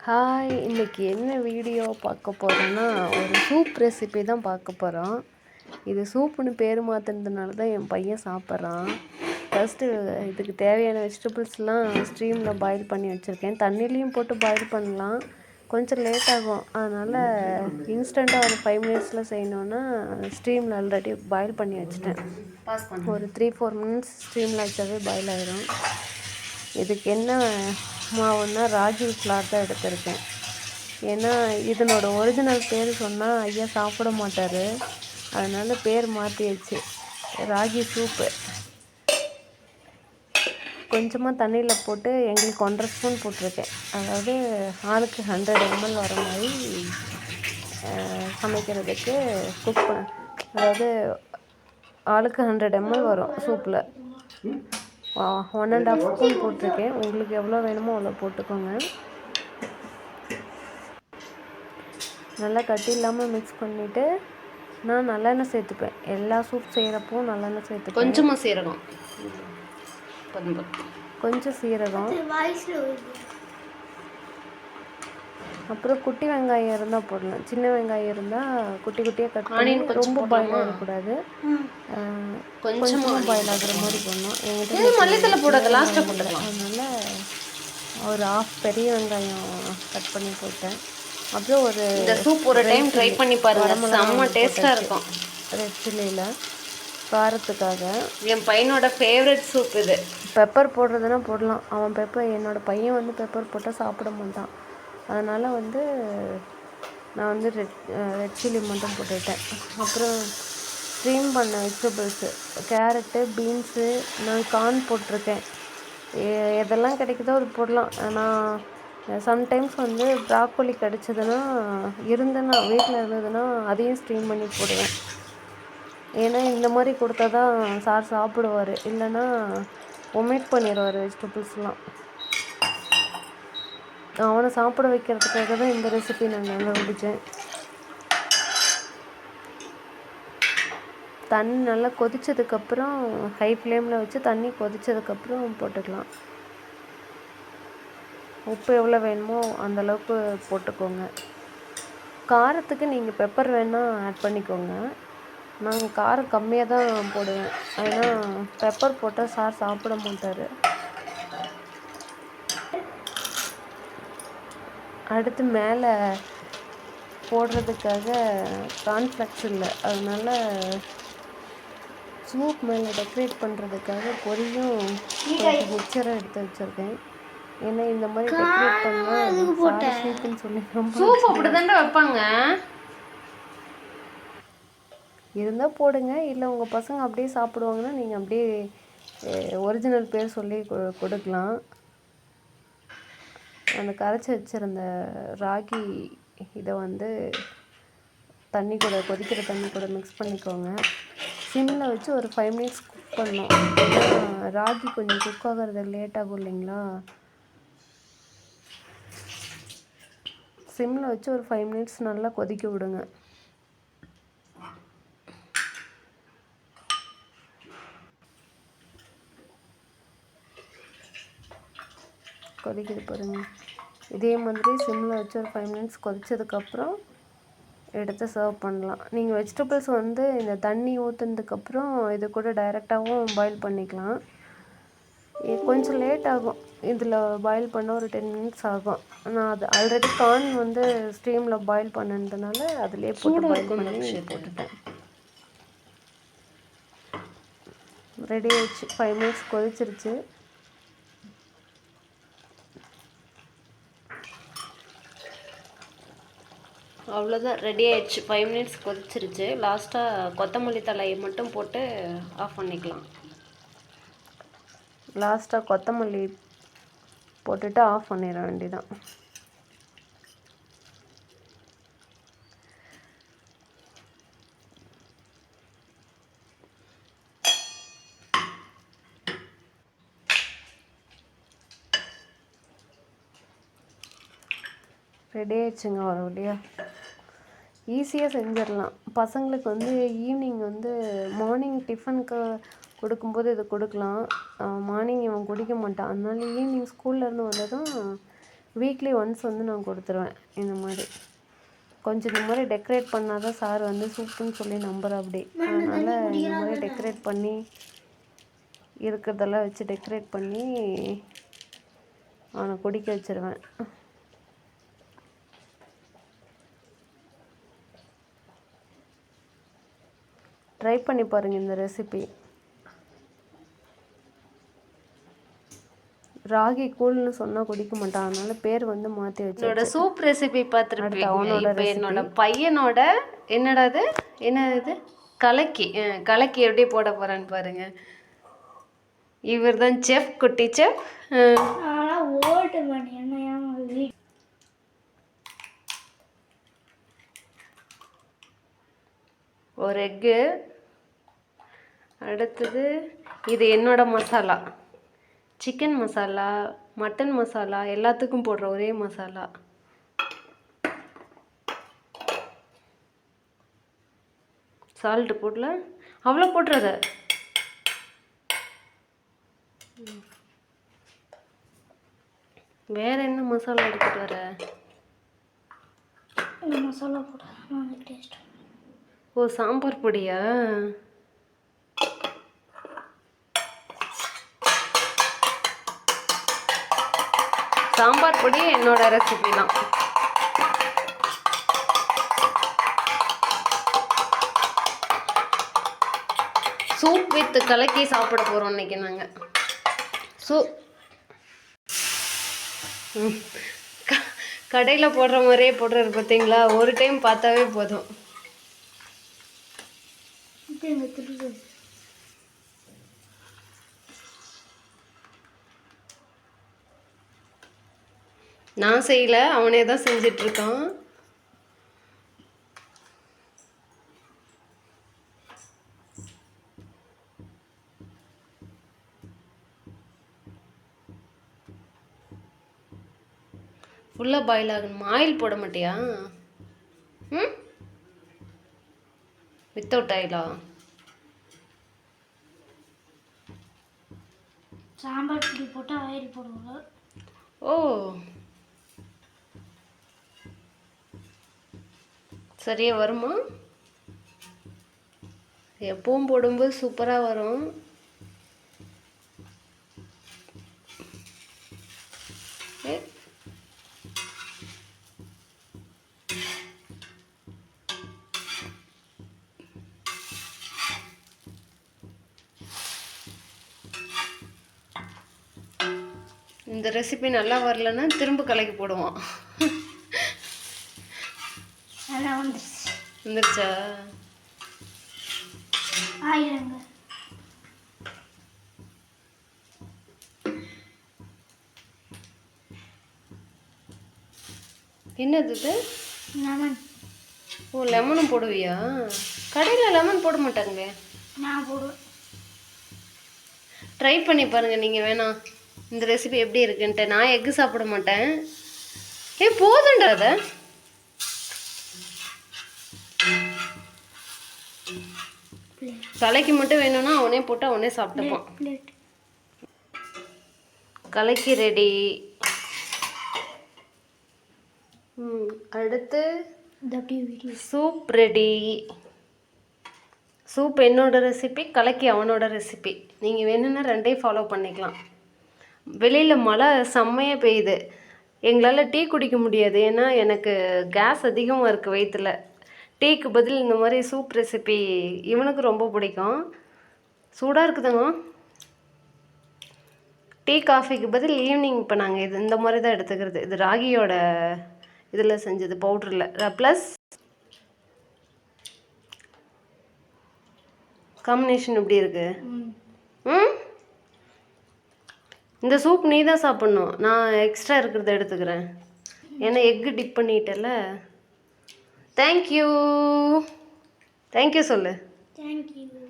Hi, இன்றைக்கி என்ன video பார்க்க போகிறோன்னா, ஒரு சூப் ரெசிபி தான் பார்க்க போகிறோம். இது சூப்புன்னு பேர் மாற்றினதுனால தான் என் பையன் சாப்பிட்றான். ஃபஸ்ட்டு இதுக்கு தேவையான வெஜிடபிள்ஸ்லாம் ஸ்ட்ரீமில் பாயில் பண்ணி வச்சுருக்கேன். தண்ணிலையும் போட்டு பாயில் பண்ணலாம், கொஞ்சம் லேட் ஆகும். அதனால் இன்ஸ்டண்ட்டாக ஒரு 5 மினிட்ஸில் செய்யணுன்னா ஸ்ட்ரீமில் ஆல்ரெடி பாயில் பண்ணி வச்சுட்டேன். ஒரு 3-4 மினிட்ஸ் ஸ்ட்ரீமில் வச்சாவே பாயில் ஆகிடும். இதுக்கு என்ன மாவுன்னா ராகி ஃப்ளார் தான் எடுத்திருக்கேன். ஏன்னா இதனோட ஒரிஜினல் பேர் சொன்னால் ஐயா சாப்பிட மாட்டார். அதனால் பேர் மாற்றியாச்சு, ராகி சூப்பு. கொஞ்சமாக தண்ணியில் போட்டு எங்களுக்கு 1.5 ஸ்பூன் போட்டிருக்கேன். அதாவது ஆளுக்கு 100 ml வர மாதிரி சமைக்கிறதுக்கு குக் அதாவது ஆளுக்கு 100 ml வரும் சூப்பில். 1.5 ஸ்பூன் போட்டிருக்கேன். உங்களுக்கு எவ்வளோ வேணுமோ அவ்வளோ போட்டுக்கோங்க. நல்லா கட்டி இல்லாமல் மிக்ஸ் பண்ணிவிட்டு நான் நல்லெண்ணெய் சேர்த்துப்பேன். எல்லா சூப் செய்கிறப்போ நல்லெண்ணெய் சேர்த்துப்பேன். கொஞ்சமாக சீரகம், கொஞ்சம் சீரகம், அப்புறம் குட்டி வெங்காயம் இருந்தால் போடலாம். சின்ன வெங்காயம் இருந்தால் குட்டி குட்டியாக கட் பண்ணி, ரொம்ப பாயில் ஆகக்கூடாது, கொஞ்சமாக பாயில் ஆகிற மாதிரி போடணும். எங்கிட்ட மல்லித்தலை போடாத, லாஸ்ட்டாக போட்டுக்கலாம். அதனால் ஒரு 1/2 பெரிய வெங்காயம் கட் பண்ணி போட்டேன். அப்புறம் இந்த சூப் ஒரு டைம் ட்ரை பண்ணி பாருங்க, செம்ம டேஸ்ட்டாக இருக்கும். ரெட் சில்லியில் காரத்துக்காக. என் பையனோட ஃபேவரட் சூப் இது. பெப்பர் போடுறதுனா போடலாம். அவன் என்னோடய பையன் வந்து பெப்பர் போட்டால் சாப்பிட மாட்டான். அதனால் நான் ரெட் சில்லி மட்டும் போட்டுவிட்டேன். அப்புறம் ஸ்ட்ரீம் பண்ண வெஜிடபிள்ஸு கேரட்டு, பீன்ஸு, நான் கார்ன் போட்டிருக்கேன். எதெல்லாம் கிடைக்குதோ அது போடலாம். நான் சம்டைம்ஸ் ப்ராக்கோலி கிடச்சிதுன்னா வீட்டில் இருந்ததுன்னா அதையும் ஸ்ட்ரீம் பண்ணி போடுவேன். ஏன்னா இந்த மாதிரி கொடுத்தா தான் சார் சாப்பிடுவார், இல்லைன்னா ஒமிட் பண்ணிடுவார் வெஜிடபிள்ஸ்லாம். அவனை சாப்பிட வைக்கிறதுக்காக தான் இந்த ரெசிபி நான் கண்டுபிடிச்சேன். தண்ணி நல்லா கொதித்ததுக்கப்புறம் ஹை ஃப்ளேமில் வச்சு தண்ணி கொதித்ததுக்கப்புறம் போட்டுக்கலாம். உப்பு எவ்வளோ வேணுமோ அந்தளவுக்கு போட்டுக்கோங்க. காரத்துக்கு நீங்கள் பெப்பர் வேணால் ஆட் பண்ணிக்கோங்க. நாங்கள் காரம் கம்மியாக தான் போடுவேன். ஏன்னா பெப்பர் போட்டால் சார் சாப்பிட மாட்டார். அடுத்து மேலே போடுறதுக்காக கார்ன்ஃப்ளெக்ஸ் இல்லை, அதனால் சூப் மேலே டெக்கரேட் பண்ணுறதுக்காக பொரியும் மிக்சரை எடுத்து வச்சுருக்கேன். ஏன்னா இந்த மாதிரி டெக்கரேட் பண்ணால் சூப்புன்னு சொல்லி சூப் அப்படி தானே வைப்பாங்க. இருந்தால் போடுங்க, இல்லை உங்கள் பசங்க அப்படியே சாப்பிடுவாங்கன்னா நீங்கள் அப்படியே ஒரிஜினல் பேர் சொல்லி கொடுக்கலாம். அந்த கரைச்சி வச்சுருந்த ராகி இதை கொதிக்கிற தண்ணி கூட மிக்ஸ் பண்ணிக்கோங்க. சிம்மில் வச்சு ஒரு 5 மினிட்ஸ் குக் பண்ணணும். ஏன்னா ராகி கொஞ்சம் குக் ஆகிறது லேட் ஆகும் இல்லைங்களா. சிம்மில் வச்சு ஒரு 5 மினிட்ஸ் நல்லா கொதிக்க விடுங்க. கொதிக்குது பாருங்கள். இதே மாதிரி சிம்மில் வச்சு ஒரு 5 மினிட்ஸ் கொதித்ததுக்கப்புறம் எடுத்து சர்வ் பண்ணலாம். நீங்கள் வெஜிடபிள்ஸ் இந்த தண்ணி ஊற்றுனதுக்கப்புறம் இது கூட டைரெக்டாகவும் பாயில் பண்ணிக்கலாம். கொஞ்சம் லேட் ஆகும், இதில் பாயில் பண்ண ஒரு 10 மினிட்ஸ் ஆகும். நான் அது ஆல்ரெடி கார்ன் ஸ்ட்ரீமில் பாயில் பண்ணதுனால அதிலே போட்டு பாயில் பண்ணி போட்டுட்டேன். ரெடி ஆயிடுச்சு. 5 மினிட்ஸ் கொதிச்சிருச்சு. அவ்வளோதான், ரெடி ஆயிடுச்சு. 5 மினிட்ஸ் கொதிச்சிருச்சு. லாஸ்ட்டாக கொத்தமல்லி தலையை மட்டும் போட்டு ஆஃப் பண்ணிக்கலாம். லாஸ்ட்டாக கொத்தமல்லி போட்டுட்டு ஆஃப் பண்ணிட வேண்டியதான். ரெடி ஆயிடுச்சுங்க. ஒரு வழியாக ஈஸியாக செஞ்சிடலாம். பசங்களுக்கு ஈவினிங் மார்னிங் டிஃபனுக்கு கொடுக்கும்போது இது கொடுக்கலாம். மார்னிங் இவன் குடிக்க மாட்டான். அதனால ஈவினிங் ஸ்கூல்லேருந்து வந்ததும் வீக்லி ஒன்ஸ் வந்து நான் கொடுத்துருவேன். இந்த மாதிரி கொஞ்சம் இந்த மாதிரி டெக்கரேட் பண்ணால் தான் சார் வந்து சூப்புன்னு சொல்லி நம்புகிற அப்படி. அதனால் இந்த மாதிரி டெக்கரேட் பண்ணி இருக்கிறதெல்லாம் வச்சு டெக்கரேட் பண்ணி அவனை குடிக்க வச்சுருவேன். ட்ரை பண்ணி பாருங்கள் இந்த ரெசிபி. ராகி கூழ்னு சொன்னால் குடிக்க மாட்டான், அதனால பேர் வந்து மாற்றி வச்சு. என்னோட சூப் ரெசிபி பார்த்துருப்பேன். அவனோட இப்போ என்னோட பையனோட என்னடா இது என்ன இது கலக்கி கலக்கி எப்படி போட போகிறான்னு பாருங்க. இவர் தான் செஃப், குட்டி செஃப். ஒரு எக்கு. அடுத்தது இது என்னோட மசாலா, சிக்கன் மசாலா, மட்டன் மசாலா, எல்லாத்துக்கும் போடுற ஒரே மசாலா. சால்ட்டு போடல, அவ்வளோ போட்டுறத. வேற என்ன மசாலா எடுத்துட்டு வர? மசாலா போட டேஸ்ட். ஓ, சாம்பார் பொடியா? சாம்பார் பொடி என்னோட ரெசிபி தான். சூப் வித் கலக்கி சாப்பிட போகிறோம் இன்னைக்கு நாங்கள். கடையில் போடுற மாதிரியே போடுறது பார்த்தீங்களா? ஒரு டைம் பார்த்தாவே போதும். நான் செய்யல, அவனே தான் செஞ்சிட்ருக்கான். ஃபுல்லாக பாயில் ஆகணுமா? ஆயில் போட மாட்டியா? ம், வித்தவுட் ஆயிலா? சாம்பார் பொடி போட்டு ஆயில் போடுவாங்க. ஓ, சரியா வருமா? எப்பவும் போடும்போது சூப்பராக வரும். இந்த ரெசிபி நல்லா வரலன்னா திரும்ப கலக்கி போடுவோம். வந்துருச்சா? என்னது இது? லெமன். ஓ, லெமனும் போடுவியா? கடையில் லெமன் போட மாட்டாங்களே. நான் போடுவேன். ட்ரை பண்ணி பாருங்கள் நீங்கள் வேணாம் இந்த ரெசிபி எப்படி இருக்குன்ட்டு. நான் எக்கு சாப்பிட மாட்டேன். போதுண்டா அதை. கலக்கி மட்டும் வேணும்னா அவனே போட்டு அவனே சாப்பிட்டுப்பான். கலக்கி ரெடி. அடுத்து சூப் ரெடி. சூப் என்னோட ரெசிபி, கலக்கி அவனோட ரெசிபி. நீங்கள் வேணும்னா ரெண்டையும் ஃபாலோ பண்ணிக்கலாம். வெளியில் மழை செம்மையாக பெய்யுது. எங்களால் டீ குடிக்க முடியாது, ஏன்னா எனக்கு கேஸ் அதிகமாக இருக்குது வயிற்றில். டீக்கு பதில் இந்த மாதிரி சூப் ரெசிபி இவனுக்கு ரொம்ப பிடிக்கும். சூடாக இருக்குதுங்க. டீ காஃபிக்கு பதில் ஈவினிங் இப்போ நாங்கள் இது இந்த மாதிரி தான் எடுத்துக்கிறது. இது ராகியோட இதில் செஞ்சது, பவுட்ரில். ப்ளஸ் காம்பினேஷன் எப்படி இருக்கு? இந்த சூப் நீ தான் சாப்பிட்ணும், நான் எக்ஸ்ட்ரா இருக்கிறத எடுத்துக்கிறேன். ஏன்னா எக்கு டிப் பண்ணிட்டல. தேங்க்யூ. தேங்க்யூ சொல்லு. தேங்க்யூ.